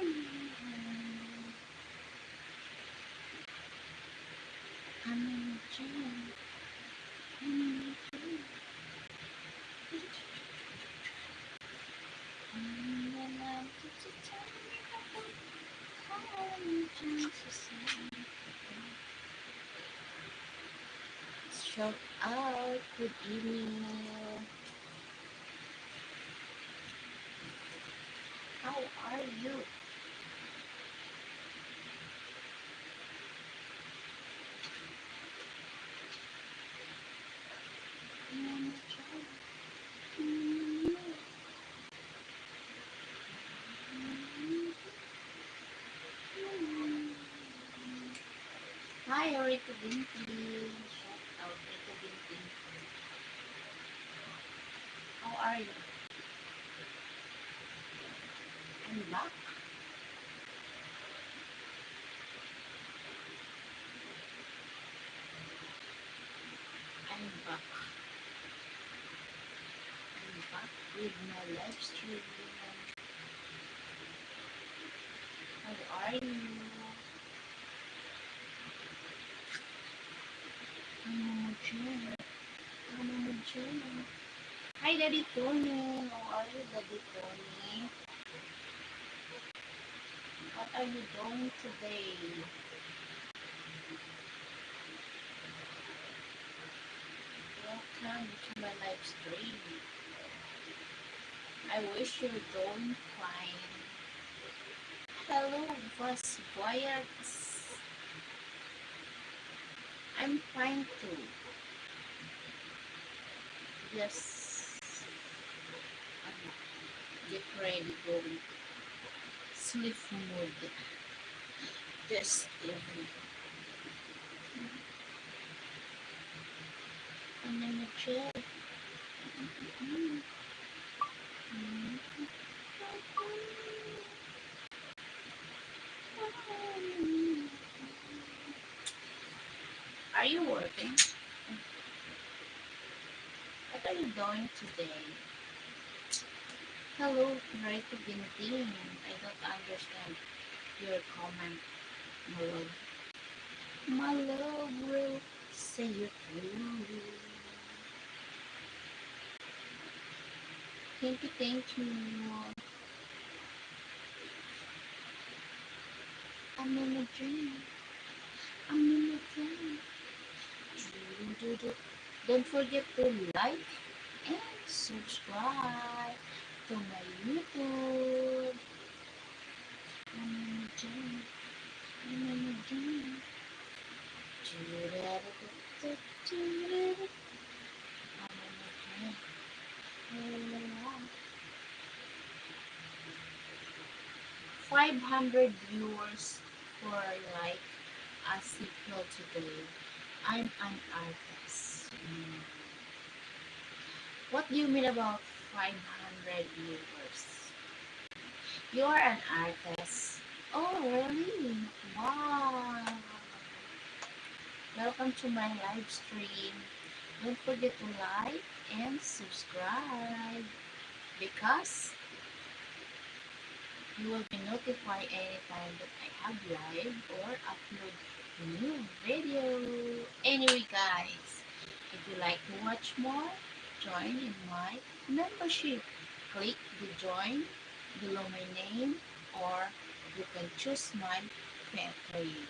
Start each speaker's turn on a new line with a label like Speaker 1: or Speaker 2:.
Speaker 1: I'm in a dream. I'm in a dream. I'm in a life to tell me how I'm trying to say. Shout out, good evening. How are you? Hi, Rito Binti. Shout out, Rito Binti. How are you? I'm back. I'm back. I'm back with my live stream. How are you? I'm on a journey. I'm on a journey. Hi, Daddy Tony. How are you, Daddy Tony? What are you doing today? Welcome to my live stream. I wish you're doing fine. Hello, Vas Voyage. I'm fine too. Just get ready, going to sleep mode. Just evening. I'm in a chair. Are you working? What are you doing today? Hello, right to Bintin. I don't understand your comment, my love. My love will say you through. Thank you, thank you. I'm in a dream. I'm in a dream. Don't forget to like and subscribe to my YouTube. I'm in a dream. I'm in a dream. I'm in a dream. 500 viewers for like a sequel today. I'm an artist. What do you mean about 500 viewers? You are an artist. Oh, really? Wow. Welcome to my live stream. Don't forget to like and subscribe because you will be notified anytime that I have live or upload a new video. Anyway, guys, if you like to watch more, join in my membership. Click the join below my name or you can choose my Patreon.